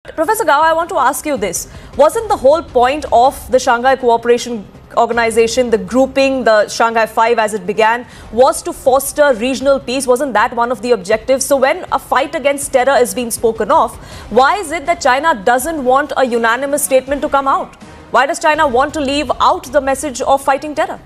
Professor Gao, I want to ask you this. Wasn't the whole point of the Shanghai Cooperation Organization, the grouping, the Shanghai Five as it began, was to foster regional peace? Wasn't that one of the objectives? So when a fight against terror is being spoken of, why is it that China doesn't want a unanimous statement to come out? Why does China want to leave out the message of fighting terror?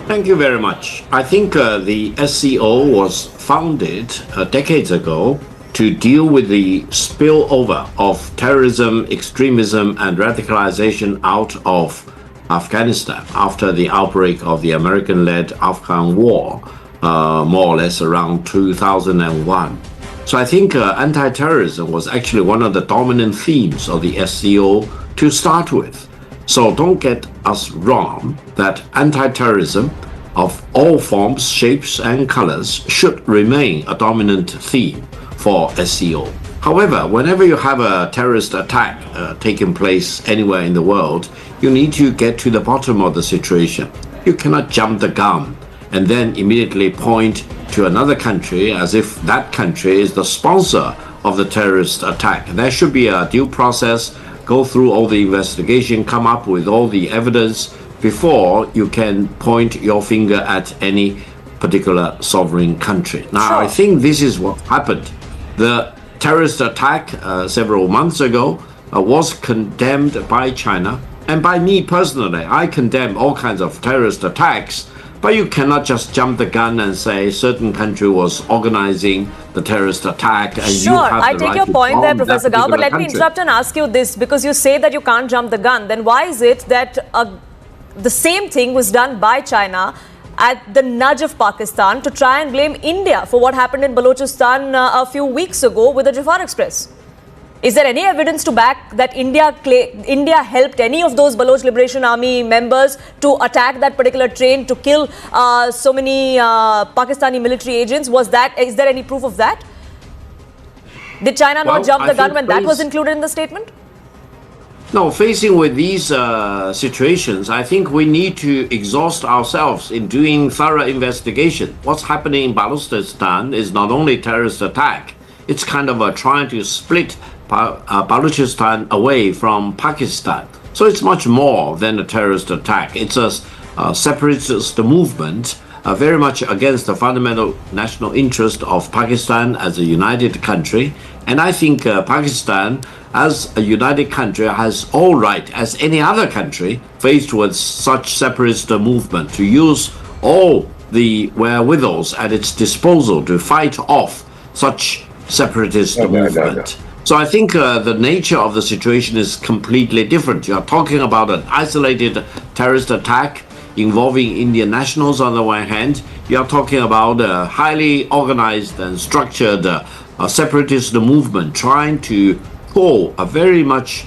Thank you very much. I think the SCO was founded decades ago to deal with the spillover of terrorism, extremism, and radicalization out of Afghanistan after the outbreak of the American-led Afghan war, more or less around 2001. So I think anti-terrorism was actually one of the dominant themes of the SCO to start with. So don't get us wrong that anti-terrorism of all forms, shapes, and colors should remain a dominant theme for SCO. However, whenever you have a terrorist attack taking place anywhere in the world, you need to get to the bottom of the situation. You cannot jump the gun and then immediately point to another country as if that country is the sponsor of the terrorist attack. There should be a due process, go through all the investigation, come up with all the evidence before you can point your finger at any particular sovereign country. Now, Sure. I think this is what happened. The terrorist attack several months ago was condemned by China, and by me personally. I condemn all kinds of terrorist attacks, but you cannot just jump the gun and say certain country was organizing the terrorist attack and you Sure, have I the take right your to point there, bomb that Professor Gao, but particular let me country. interrupt and ask you this, because you say that you can't jump the gun. Then why is it that the same thing was done by China at the nudge of Pakistan to try and blame India for what happened in Balochistan a few weeks ago with the Jafar Express? Is there any evidence to back that India helped any of those Baloch Liberation Army members to attack that particular train, to kill so many Pakistani military agents? Is there any proof of that? Did China not jump the gun when that was included in the statement? No, facing with these situations, I think we need to exhaust ourselves in doing thorough investigation. What's happening in Balochistan is not only terrorist attack, it's kind of trying to split Balochistan away from Pakistan. So it's much more than a terrorist attack. It's a separatist movement very much against the fundamental national interest of Pakistan as a united country. And I think Pakistan, as a united country, has all right, as any other country faced with such separatist movement, to use all the wherewithals at its disposal to fight off such separatist movement. So I think the nature of the situation is completely different. You are talking about an isolated terrorist attack involving Indian nationals on the one hand. You are talking about a highly organized and structured separatist movement trying to pull a very much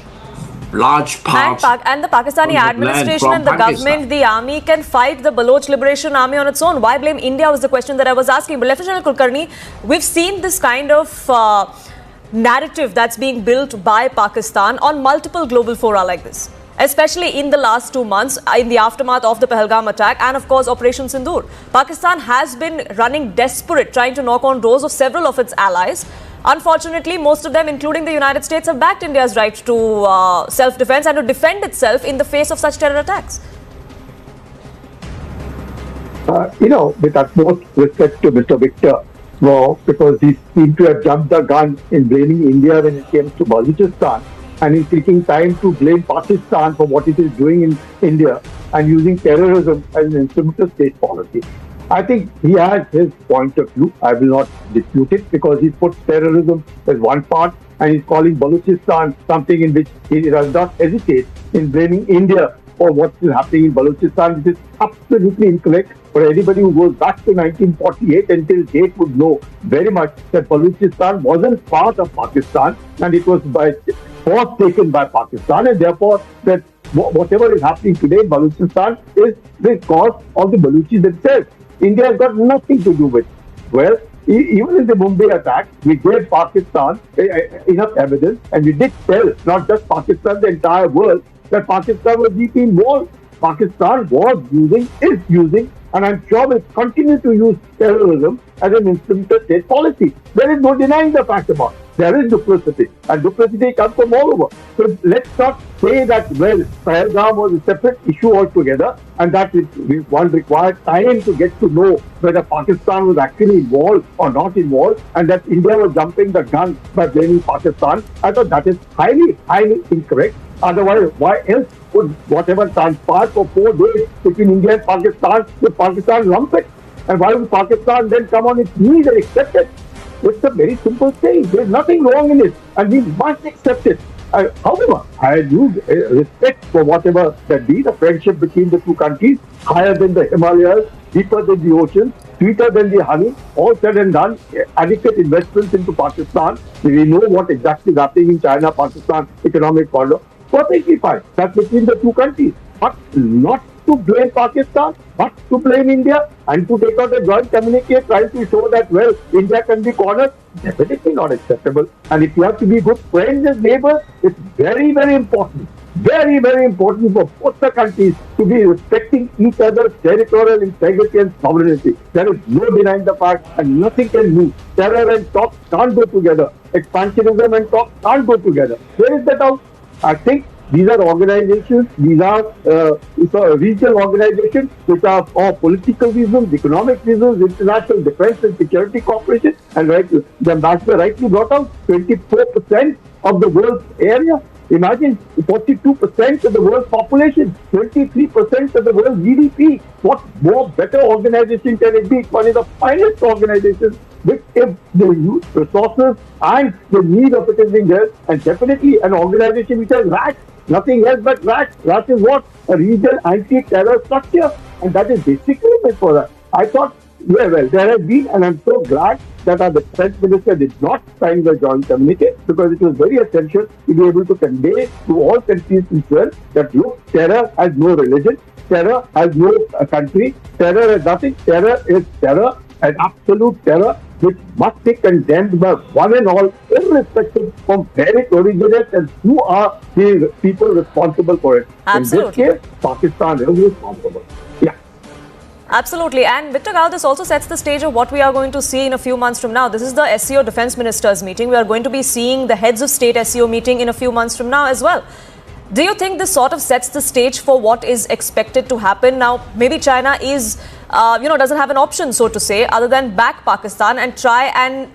large part and the Pakistani administration and the government, the army, can fight the Baloch Liberation Army on its own. Why blame India was the question that I was asking. But Lieutenant General Kulkarni, we've seen this kind of narrative that's being built by Pakistan on multiple global fora like this, especially in the last 2 months in the aftermath of the Pahalgam attack and of course Operation Sindoor. Pakistan has been running desperate, trying to knock on doors of several of its allies. Unfortunately, most of them, including the United States, have backed India's right to self-defense and to defend itself in the face of such terror attacks. With utmost respect to Mr. Victor, because he seemed to have jumped the gun in blaming India when it came to Balochistan, and he's taking time to blame Pakistan for what it is doing in India and using terrorism as an instrument of state policy. I think he has his point of view. I will not dispute it, because he puts terrorism as one part and he's calling Balochistan something in which he does not hesitate in blaming India for what is happening in Balochistan, which is absolutely incorrect. For anybody who goes back to 1948 until date would know very much that Balochistan wasn't part of Pakistan and it was by force taken by Pakistan, and therefore that whatever is happening today in Balochistan is because of the Balochis themselves. India has got nothing to do with it. Well, even in the Mumbai attack, we gave Pakistan enough evidence, and we did tell not just Pakistan, the entire world, that Pakistan was deeply involved. Pakistan is using, and I'm sure will continue to use terrorism as an instrument of state policy. There is no denying the fact about it. there is duplicity, and duplicity comes from all over. So let's not say that, well, Pahalgam was a separate issue altogether, and that one required time to get to know whether Pakistan was actually involved or not involved, and that India was jumping the gun by blaming Pakistan. I thought that is highly, highly incorrect. Otherwise, why else would whatever transpired for 4 days between India and Pakistan, would Pakistan lump it? And why would Pakistan then come on its knees and accept it? It's a very simple thing. There's nothing wrong in it, and we must accept it. However, I use respect for whatever that be, the friendship between the two countries, higher than the Himalayas, deeper than the ocean, sweeter than the honey, all said and done, adequate investments into Pakistan. We know what exactly is happening in China-Pakistan economic corridor. Perfectly fine. That's between the two countries. But not to blame Pakistan, but to blame India, and to take out a joint communique trying to show that, well, India can be cornered, definitely not acceptable. And if you have to be good friends and neighbors, it's very, very important. Very, very important for both the countries to be respecting each other's territorial integrity and sovereignty. There is no denying the fact, and nothing can move. Terror and talk can't go together. Expansionism and talk can't go together. Where is the doubt? I think these are organizations, these are regional organizations which are for political reasons, economic reasons, international defense and security cooperation, and the ambassador rightly brought out 24% of the world's area. Imagine 42% of the world's population, 23% of the world's GDP. What more better organization can it be? It's one of the finest organizations which, if they use resources and the need of it is being there, and definitely an organization which has RAT, nothing else but RAT. RAT is what? A regional anti-terror structure, and that is basically it for us. I thought, yeah, well, there has been, and I'm so glad that our defense minister did not sign the joint communique, because it was very essential to be able to convey to all countries concerned that, look, terror has no religion, terror has no country, terror has nothing, terror is terror, an absolute terror which must be condemned by one and all, irrespective of where it originates and who are the people responsible for it. Absolutely. In this case, Pakistan is responsible. Yeah. Absolutely. And Victor Gao, this also sets the stage of what we are going to see in a few months from now. This is the SCO Defense Ministers meeting. We are going to be seeing the heads of state SCO meeting in a few months from now as well. Do you think this sort of sets the stage for what is expected to happen? Now, maybe China is, doesn't have an option, so to say, other than back Pakistan and try and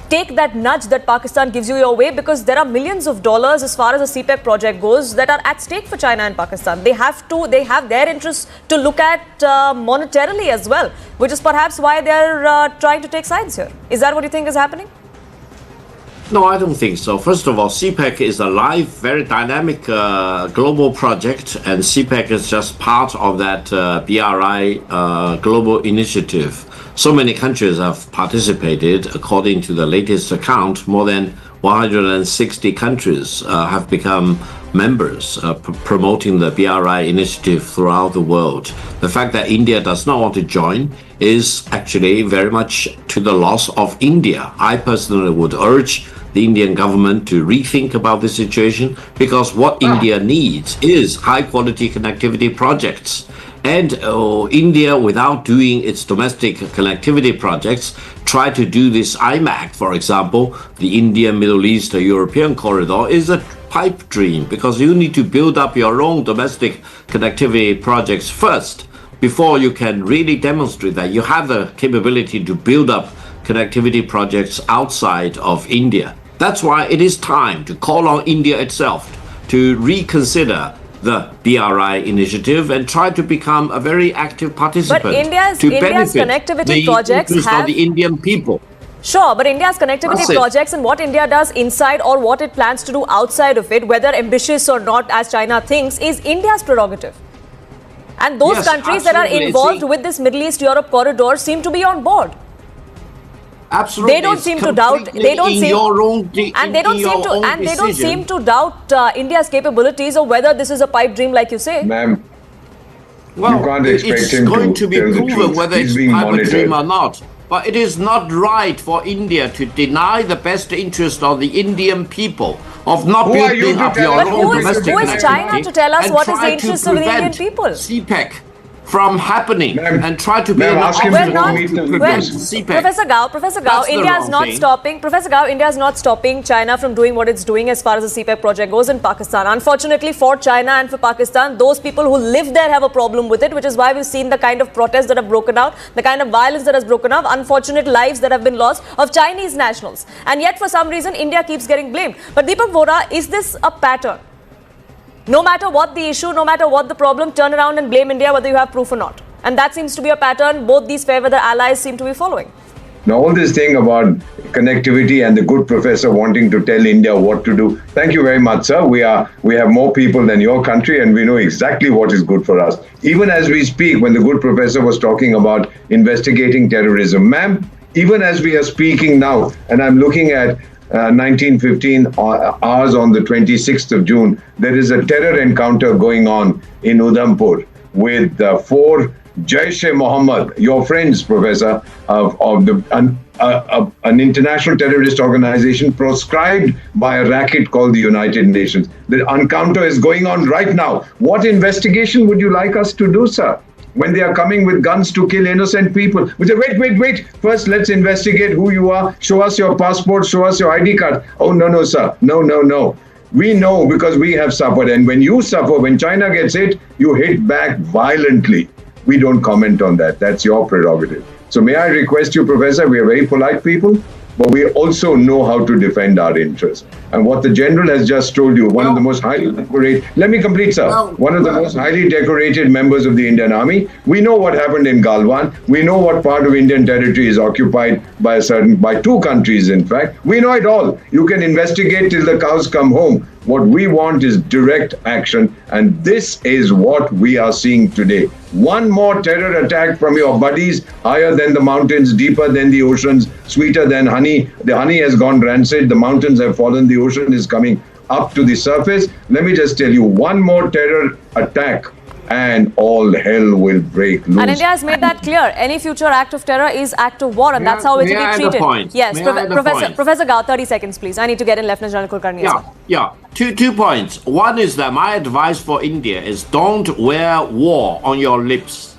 take that nudge that Pakistan gives you your way, because there are millions of dollars as far as the CPEC project goes that are at stake for China and Pakistan. They have their interests to look at monetarily as well, which is perhaps why they're trying to take sides here. Is that what you think is happening? No, I don't think so. First of all, CPEC is a live, very dynamic global project, and CPEC is just part of that BRI global initiative. So many countries have participated. According to the latest account, more than 160 countries have become members, promoting the BRI initiative throughout the world. The fact that India does not want to join is actually very much to the loss of India. I personally would urge the Indian government to rethink about the situation, because what India needs is high-quality connectivity projects. And India, without doing its domestic connectivity projects, try to do this IMAC, for example, the India, Middle East, European corridor, is a pipe dream, because you need to build up your own domestic connectivity projects first before you can really demonstrate that you have the capability to build up connectivity projects outside of India. That's why it is time to call on India itself to reconsider the BRI initiative and try to become a very active participant. But India's connectivity projects have the Indian people. Sure, but India's connectivity projects and what India does inside or what it plans to do outside of it, whether ambitious or not as China thinks, is India's prerogative. And those countries that are involved with this Middle East Europe corridor seem to be on board. Absolutely. They don't seem to doubt. They don't seem to doubt India's capabilities, or whether this is a pipe dream, like you say. Ma'am, well, you can't expect it's him going to be tell the proven truth. whether He's it's being pipe monitored. dream or not. But it is not right for India to deny the best interest of the Indian people, of not building up your own domestic connectivity. Who is China to tell us what is the interest of the Indian people? CPEC from happening and try to be ask him We're to not, meet the CPEC. Professor Gao, That's India is the not wrong stopping. Professor Gao, India is not stopping China from doing what it's doing as far as the CPEC project goes in Pakistan. Unfortunately for China and for Pakistan, those people who live there have a problem with it, which is why we've seen the kind of protests that have broken out, the kind of violence that has broken out, unfortunate lives that have been lost of Chinese nationals. And yet, for some reason, India keeps getting blamed. But Deepak Vora, is this a pattern? No matter what the issue, no matter what the problem, turn around and blame India whether you have proof or not. And that seems to be a pattern both these fair weather allies seem to be following. Now, all this thing about connectivity and the good professor wanting to tell India what to do. Thank you very much, sir. We have more people than your country, and we know exactly what is good for us. Even as we speak, when the good professor was talking about investigating terrorism, ma'am, even as we are speaking now, and I'm looking at 1915 hours on the 26th of June, there is a terror encounter going on in Udhampur with 4 Jaish-e-Mohammed, your friends, Professor, an international terrorist organization proscribed by a racket called the United Nations. The encounter is going on right now. What investigation would you like us to do, sir? When they are coming with guns to kill innocent people, we say, wait. First, let's investigate who you are. Show us your passport. Show us your ID card. Oh, no, sir. No. We know because we have suffered. And when you suffer, when China gets hit, you hit back violently. We don't comment on that. That's your prerogative. So may I request you, Professor, we are very polite people, but we also know how to defend our interests. And what the General has just told you, one of the most highly decorated, let me complete, sir. One of the most highly decorated members of the Indian Army. We know what happened in Galwan. We know what part of Indian territory is occupied by 2 countries, in fact. We know it all. You can investigate till the cows come home. What we want is direct action, and this is what we are seeing today. One more terror attack from your buddies, higher than the mountains, deeper than the oceans, sweeter than honey. The honey has gone rancid, the mountains have fallen, the ocean is coming up to the surface. Let me just tell you, one more terror attack and all hell will break loose. And India has made that clear. Any future act of terror is act of war, and that's how it will be treated. Yes, Professor Gao, 30 seconds, please. I need to get in Lieutenant General Kulkarni as well. Yeah. Two points. One is that my advice for India is don't wear war on your lips.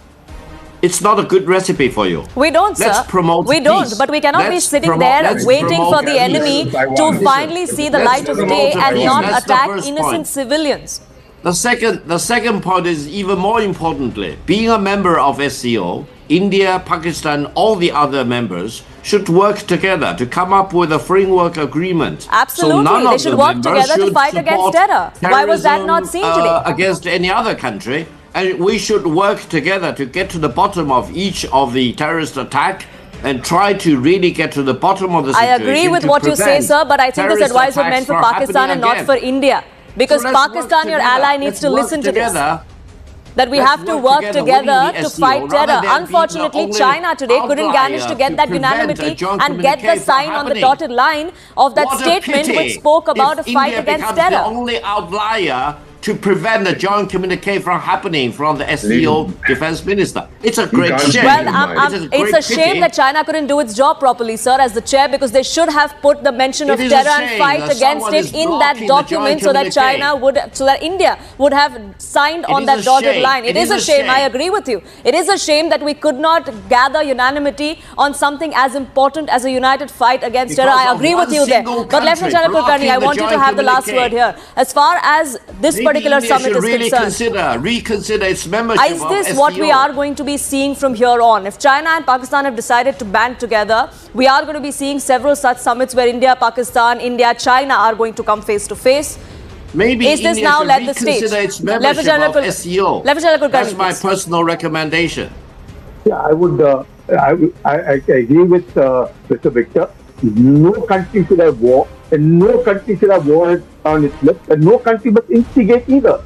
It's not a good recipe for you. We don't, sir. Let's promote We don't, peace. but we cannot be sitting there waiting for the enemy to finally see the light of day and not attack innocent civilians. The second point is even more importantly, being a member of SCO, India, Pakistan, all the other members should work together to come up with a framework agreement. Absolutely, so none they of should the work members together to fight against terror. Why was that not seen today? Against any other country, and we should work together to get to the bottom of each of the terrorist attack and try to really get to the bottom of the situation. I agree with what you say, sir, but I think this advice was meant for Pakistan and not for India. Because so Pakistan, your ally, needs to listen to this. That we have to work together to fight terror. Unfortunately, China today couldn't manage to get that unanimity and get the sign on the dotted line of that statement which spoke about a fight against terror. The only outlier to prevent the joint communique from happening from the SCO defense minister. It's a great shame. Well, it's a shame that China couldn't do its job properly, sir, as the chair, because they should have put the mention of terror and fight against it in that document so that India would have signed on that dotted line. It is a shame. I agree with you. It is a shame that we could not gather unanimity on something as important as a united fight against terror. I agree with you there. But Lieutenant General Kulkarni, I want you to have the last word here. As far as this particular summit is really concerned, reconsider its membership. Is this what we are going to be seeing from here on? If China and Pakistan have decided to band together, we are going to be seeing several such summits where India, Pakistan, India, China are going to come face to face. Maybe is this India now should led the stage? Its membership of SCO. That's my personal recommendation. Yeah, I agree with Mr. Victor. No country should have war, and no country should have war on its lips, and no country must instigate either.